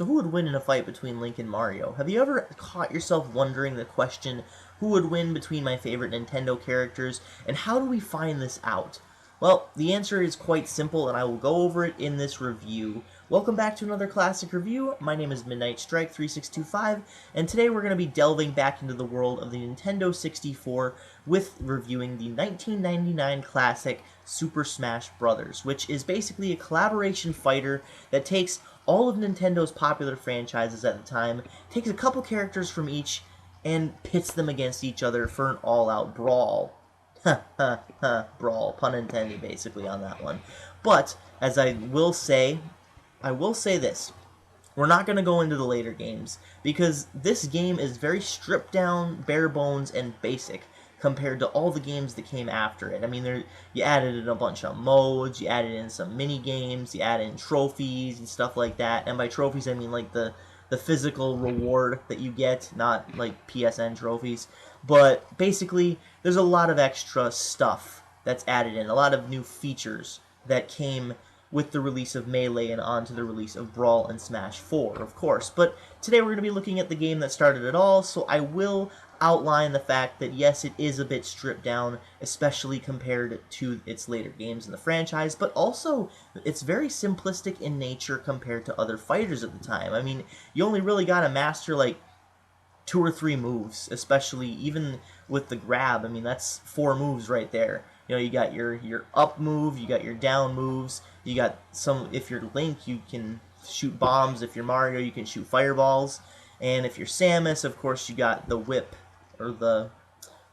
So who would win in a fight between Link and Mario? Have you ever caught yourself wondering the question, who would win between my favorite Nintendo characters, and how do we find this out? Well, the answer is quite simple, and I will go over it in this review. Welcome back to another classic review. My name is Midnight Strike 3625, and today we're going to be delving back into the world of the Nintendo 64 with reviewing the 1999 classic Super Smash Bros., which is basically a collaboration fighter that takes all of Nintendo's popular franchises at the time, takes a couple characters from each, and pits them against each other for an all-out brawl. Brawl, pun intended basically on that one. But, as I will say this. We're not going to go into the later games, because this game is very stripped down, bare bones, and basic compared to all the games that came after it. I mean, you added in a bunch of modes, you added in some mini games, you added in trophies and stuff like that. And by trophies, I mean like the physical reward that you get, not like PSN trophies. But basically, there's a lot of extra stuff that's added in, a lot of new features that came with the release of Melee and on to the release of Brawl and Smash 4, of course. But today we're going to be looking at the game that started it all, so I will outline the fact that yes, it is a bit stripped down, especially compared to its later games in the franchise, but also it's very simplistic in nature compared to other fighters at the time. I mean, you only really got to master like 2 or 3 moves, especially even with the grab. I mean, that's 4 moves right there. You know, you got your up move, you got your down moves, you got some, if you're Link, you can shoot bombs, if you're Mario, you can shoot fireballs, and if you're Samus, of course, you got the whip, or the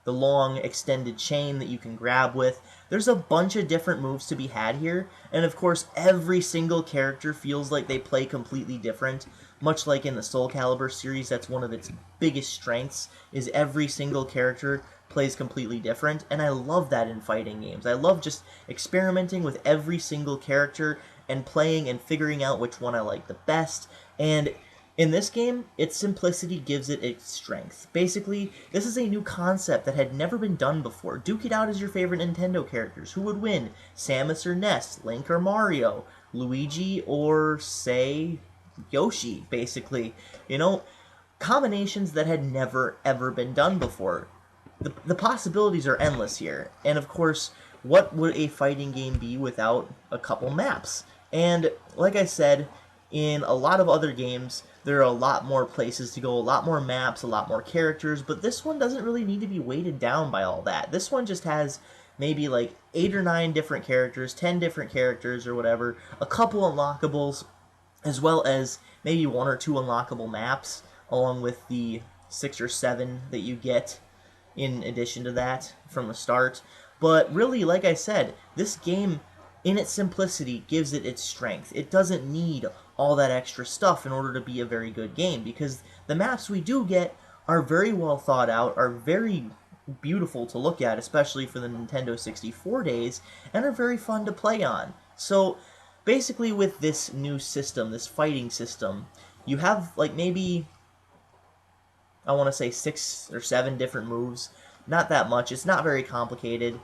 long extended chain that you can grab with. There's a bunch of different moves to be had here, and of course, every single character feels like they play completely different. Much like in the Soul Calibur series, that's one of its biggest strengths, is every single character plays completely different, and I love that in fighting games. I love just experimenting with every single character and playing and figuring out which one I like the best, and in this game, its simplicity gives it its strength. Basically, this is a new concept that had never been done before. Duke it out as your favorite Nintendo characters. Who would win? Samus or Ness? Link or Mario? Luigi or, say, Yoshi, basically. You know, combinations that had never, ever been done before. The possibilities are endless here. And of course, what would a fighting game be without a couple maps? And like I said, in a lot of other games, there are a lot more places to go, a lot more maps, a lot more characters, but this one doesn't really need to be weighted down by all that. This one just has maybe like 8 or 9 different characters, 10 different characters or whatever, a couple unlockables, as well as maybe 1 or 2 unlockable maps, along with the 6 or 7 that you get in addition to that from the start. But really, like I said, this game, in its simplicity, gives it its strength. It doesn't need all that extra stuff in order to be a very good game, because the maps we do get are very well thought out, are very beautiful to look at, especially for the Nintendo 64 days, and are very fun to play on. So basically with this new system, this fighting system, you have like maybe, I want to say 6 or 7 different moves. Not that much. It's not very complicated.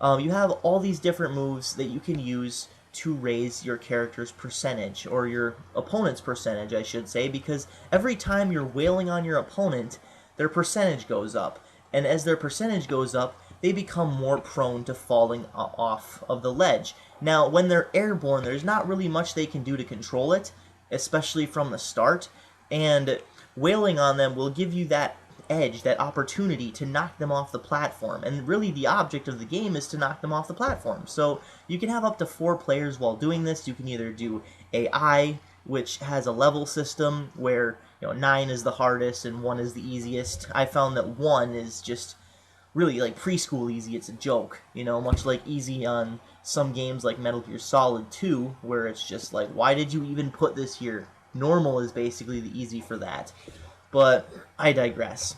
You have all these different moves that you can use to raise your character's percentage, or your opponent's percentage, I should say, because every time you're wailing on your opponent, their percentage goes up. And as their percentage goes up, they become more prone to falling off of the ledge. Now, when they're airborne, there's not really much they can do to control it, especially from the start, and wailing on them will give you that edge, that opportunity to knock them off the platform. And really the object of the game is to knock them off the platform. So you can have up to 4 players while doing this. You can either do AI, which has a level system where 9 is the hardest and 1 is the easiest. I found that 1 is just really like preschool easy. It's a joke, much like easy on some games like Metal Gear Solid 2, where it's just like, why did you even put this here? Normal is basically the easy for that. But I digress.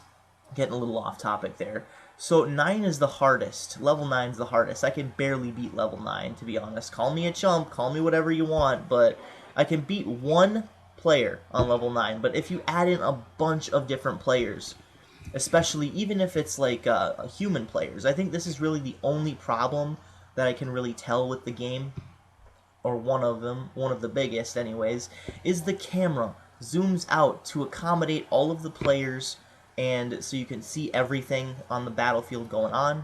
Getting a little off topic there. So 9 is the hardest. Level 9 is the hardest. I can barely beat level 9, to be honest. Call me a chump, call me whatever you want, but I can beat 1 player on level 9. But if you add in a bunch of different players, especially even if it's like human players, I think this is really the only problem that I can really tell with the game, or one of them, one of the biggest anyways, is the camera zooms out to accommodate all of the players, and so you can see everything on the battlefield going on.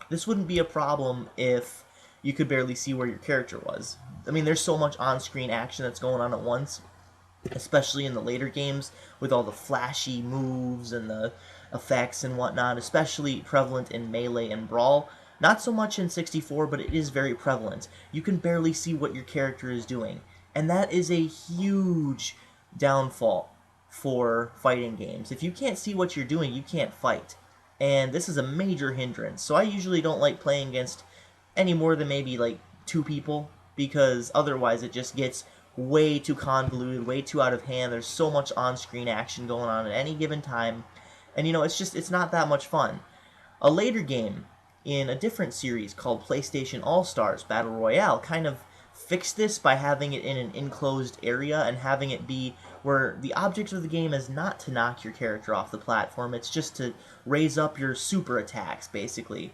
This wouldn't be a problem if you could barely see where your character was. I mean, there's so much on-screen action that's going on at once, especially in the later games with all the flashy moves and the effects and whatnot, especially prevalent in Melee and Brawl. Not so much in 64, but it is very prevalent. You can barely see what your character is doing, and that is a huge downfall for fighting games. If you can't see what you're doing, you can't fight. And this is a major hindrance. So I usually don't like playing against any more than maybe like 2 people, because otherwise it just gets way too convoluted, way too out of hand. There's so much on-screen action going on at any given time, and it's not that much fun. A later game in a different series called PlayStation All-Stars Battle Royale kind of fixed this by having it in an enclosed area and having it be where the object of the game is not to knock your character off the platform, it's just to raise up your super attacks, basically.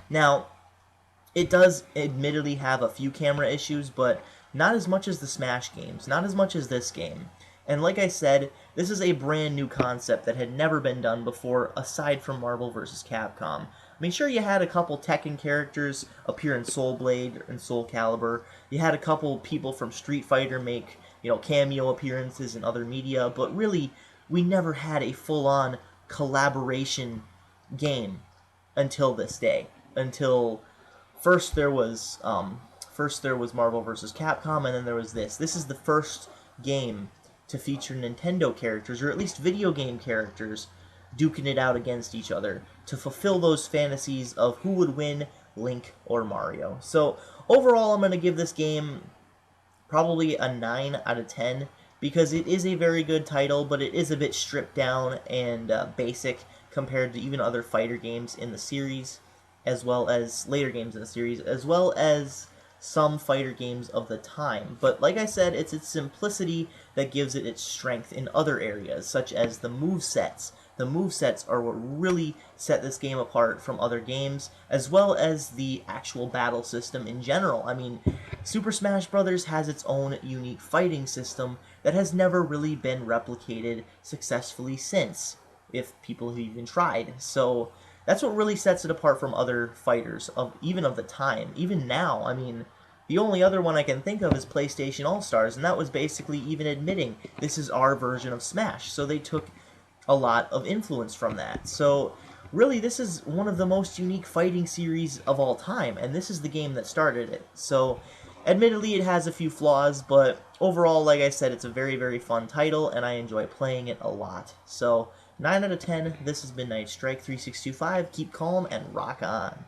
Now, it does admittedly have a few camera issues, but not as much as the Smash games, not as much as this game. And like I said, this is a brand new concept that had never been done before, aside from Marvel vs. Capcom. I mean, sure, you had a couple Tekken characters appear in Soul Blade and Soul Calibur. You had a couple people from Street Fighter make, cameo appearances in other media, but really, we never had a full-on collaboration game until this day. Until first there was Marvel vs. Capcom, and then there was this. This is the first game to feature Nintendo characters, or at least video game characters, duking it out against each other to fulfill those fantasies of who would win, Link or Mario. So overall, I'm going to give this game probably a 9 out of 10, because it is a very good title, but it is a bit stripped down and basic compared to even other fighter games in the series, as well as later games in the series, as well as some fighter games of the time. But like I said, it's its simplicity that gives it its strength in other areas, such as the movesets. The movesets are what really set this game apart from other games, as well as the actual battle system in general. I mean, Super Smash Bros. Has its own unique fighting system that has never really been replicated successfully since, if people have even tried. So that's what really sets it apart from other fighters, even of the time. Even now, I mean, the only other one I can think of is PlayStation All-Stars, and that was basically even admitting this is our version of Smash. So they took a lot of influence from that. So really, this is one of the most unique fighting series of all time, and this is the game that started it. So admittedly, it has a few flaws, but overall, like I said, it's a very, very fun title, and I enjoy playing it a lot. So 9 out of 10, this has been Night Strike 3625. Keep calm and rock on.